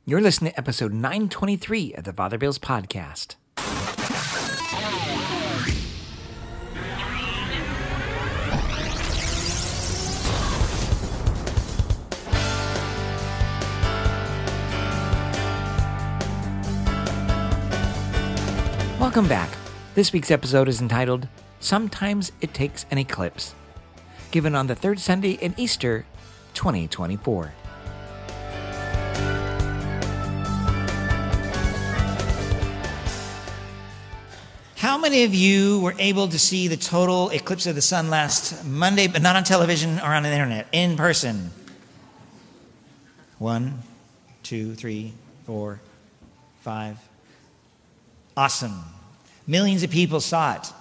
You're listening to episode 923 of the Father Bills podcast. Welcome back. This week's episode is entitled, Sometimes It Takes an Eclipse, given on the third Sunday in Easter, 2024. How many of you were able to see the total eclipse of the sun last Monday, but not on television or on the internet, in person? 1, 2, 3, 4, 5. Awesome. Millions of people saw it.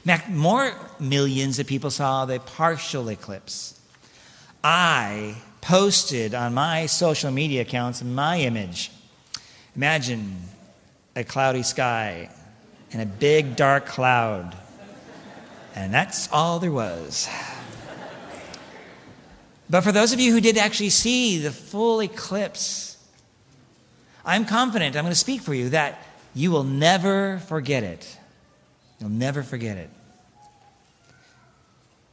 In fact, more millions of people saw the partial eclipse. I posted on my social media accounts my image. Imagine a cloudy sky and a big dark cloud. And that's all there was. But for those of you who did actually see the full eclipse, I'm confident, I'm going to speak for you, that you will never forget it. You'll never forget it.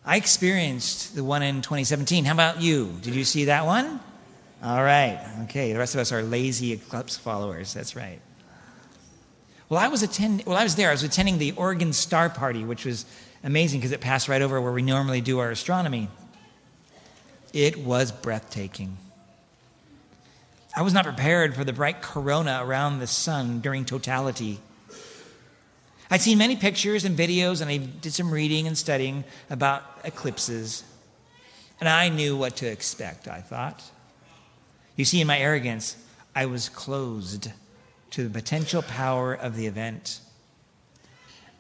I experienced the one in 2017. How about you? Did you see that one? All right. Okay, the rest of us are lazy eclipse followers. That's right. I was attending the Oregon Star Party, which was amazing because it passed right over where we normally do our astronomy. It was breathtaking. I was not prepared for the bright corona around the sun during totality. I'd seen many pictures and videos, and I did some reading and studying about eclipses. And I knew what to expect, I thought. You see, in my arrogance, I was closed to the potential power of the event.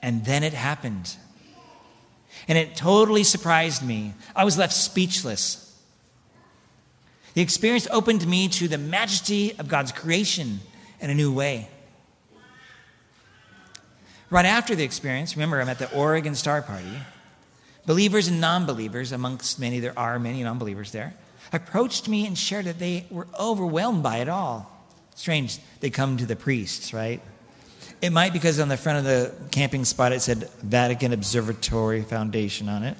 And then it happened. And it totally surprised me. I was left speechless. The experience opened me to the majesty of God's creation in a new way. Right after the experience, remember, I'm at the Oregon Star Party. Believers and non-believers, amongst many, there are many non-believers there, approached me and shared that they were overwhelmed by it all. Strange, they come to the priests, right? It might be because on the front of the camping spot it said Vatican Observatory Foundation on it.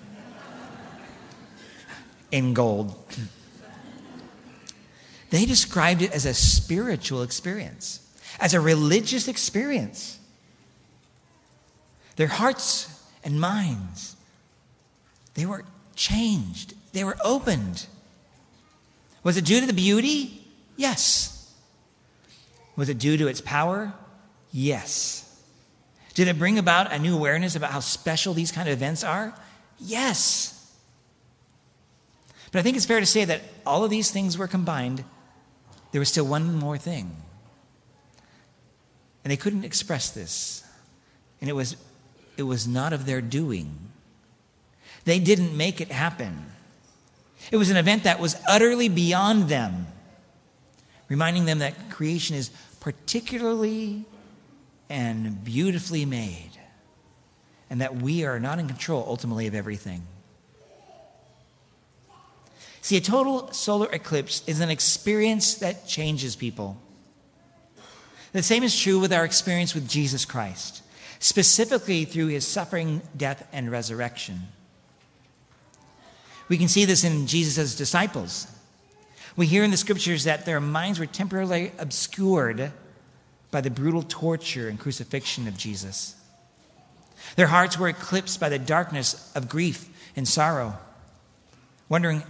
In gold. They described it as a spiritual experience, as a religious experience. Their hearts and minds, they were changed. They were opened. Was it due to the beauty? Yes. Was it due to its power? Yes. Did it bring about a new awareness about how special these kind of events are? Yes. But I think it's fair to say that all of these things were combined. There was still one more thing. And they couldn't express this. And it was not of their doing. They didn't make it happen. It was an event that was utterly beyond them, reminding them that creation is particularly and beautifully made, and that we are not in control ultimately of everything. See, a total solar eclipse is an experience that changes people. The same is true with our experience with Jesus Christ, specifically through his suffering, death, and resurrection. We can see this in Jesus' disciples. We hear in the scriptures that their minds were temporarily obscured by the brutal torture and crucifixion of Jesus. Their hearts were eclipsed by the darkness of grief and sorrow, wondering,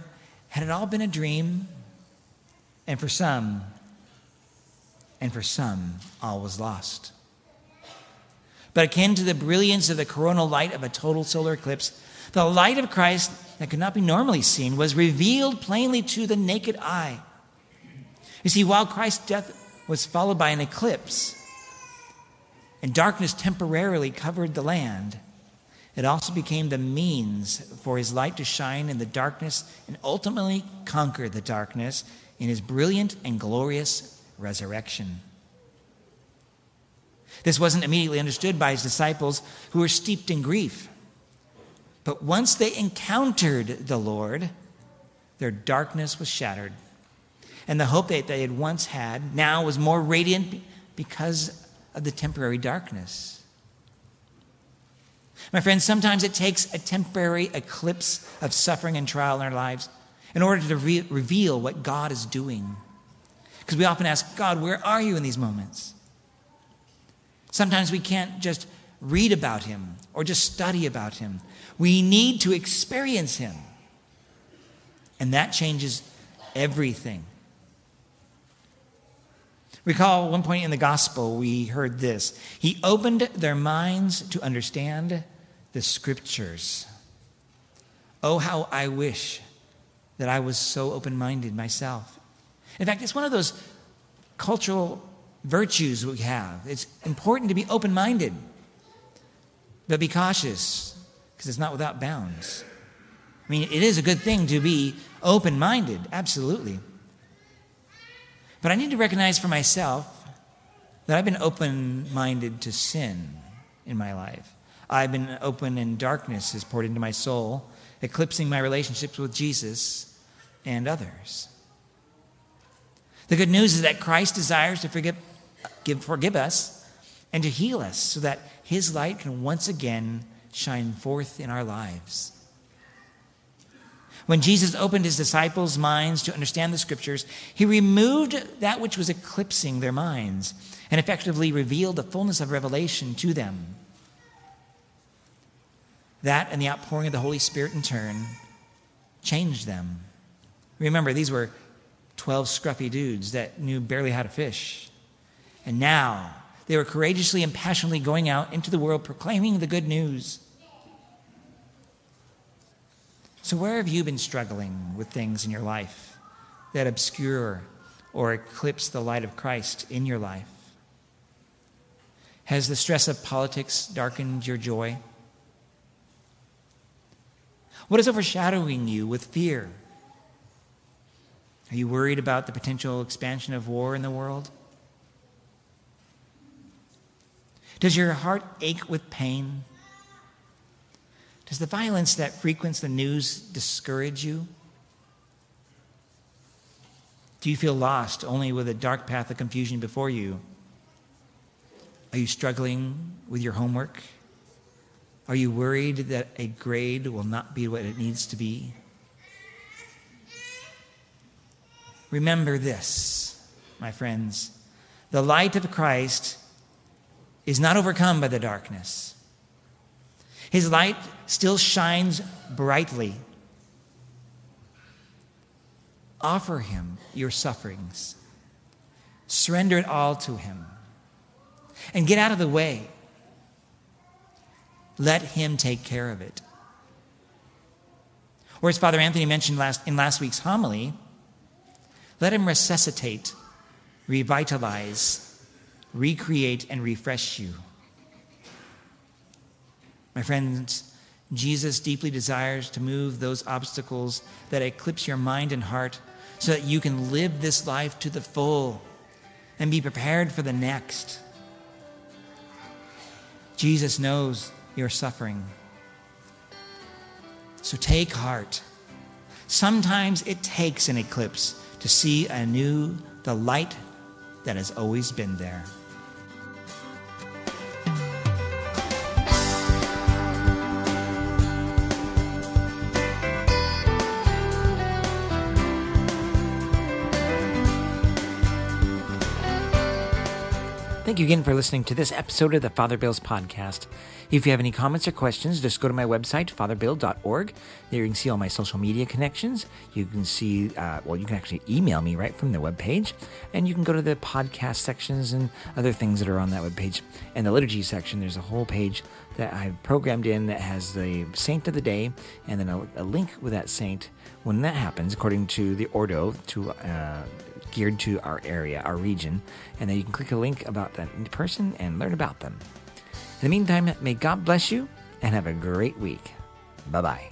had it all been a dream? And for some, all was lost. But akin to the brilliance of the coronal light of a total solar eclipse, the light of Christ that could not be normally seen was revealed plainly to the naked eye. You see, while Christ's death was followed by an eclipse and darkness temporarily covered the land, it also became the means for his light to shine in the darkness and ultimately conquer the darkness in his brilliant and glorious resurrection. This wasn't immediately understood by his disciples who were steeped in grief. But once they encountered the Lord, their darkness was shattered. And the hope that they had once had now was more radiant because of the temporary darkness. My friends, sometimes it takes a temporary eclipse of suffering and trial in our lives in order to reveal what God is doing. Because we often ask, God, where are you in these moments? Sometimes we can't just read about him or just study about him. We need to experience him. And that changes everything. Recall one point in the gospel we heard this. He opened their minds to understand the scriptures. Oh, how I wish that I was so open-minded myself. In fact, it's one of those cultural virtues we have. It's important to be open-minded, but be cautious, because it's not without bounds. I mean, it is a good thing to be open-minded, absolutely. But I need to recognize for myself that I've been open-minded to sin in my life. I've been open and darkness has poured into my soul, eclipsing my relationships with Jesus and others. The good news is that Christ desires to forgive us and to heal us so that his light can once again shine forth in our lives. When Jesus opened his disciples' minds to understand the scriptures, he removed that which was eclipsing their minds and effectively revealed the fullness of revelation to them. That and the outpouring of the Holy Spirit in turn changed them. Remember, these were 12 scruffy dudes that knew barely how to fish. And now they were courageously and passionately going out into the world proclaiming the good news. So where have you been struggling with things in your life that obscure or eclipse the light of Christ in your life? Has the stress of politics darkened your joy? What is overshadowing you with fear? Are you worried about the potential expansion of war in the world? Does your heart ache with pain? Does the violence that frequents the news discourage you? Do you feel lost only with a dark path of confusion before you? Are you struggling with your homework? Are you worried that a grade will not be what it needs to be? Remember this, my friends. The light of Christ is not overcome by the darkness. His light still shines brightly. Offer him your sufferings. Surrender it all to him. And get out of the way. Let him take care of it. Or as Father Anthony mentioned in last week's homily, let him resuscitate, revitalize, recreate, and refresh you. My friends, Jesus deeply desires to move those obstacles that eclipse your mind and heart so that you can live this life to the full and be prepared for the next. Jesus knows your suffering. So take heart. Sometimes it takes an eclipse to see anew the light that has always been there. Thank you again for listening to this episode of the Father Bill's podcast. If you have any comments or questions, just go to my website, fatherbill.org. There you can see all my social media connections. You can see, you can actually email me right from the webpage. And you can go to the podcast sections and other things that are on that webpage. And the liturgy section, there's a whole page that I've programmed in that has the saint of the day and then a link with that saint when that happens, according to the Ordo, geared to our area, our region, and then you can click a link about that person and learn about them. In the meantime, may God bless you and have a great week. Bye-bye.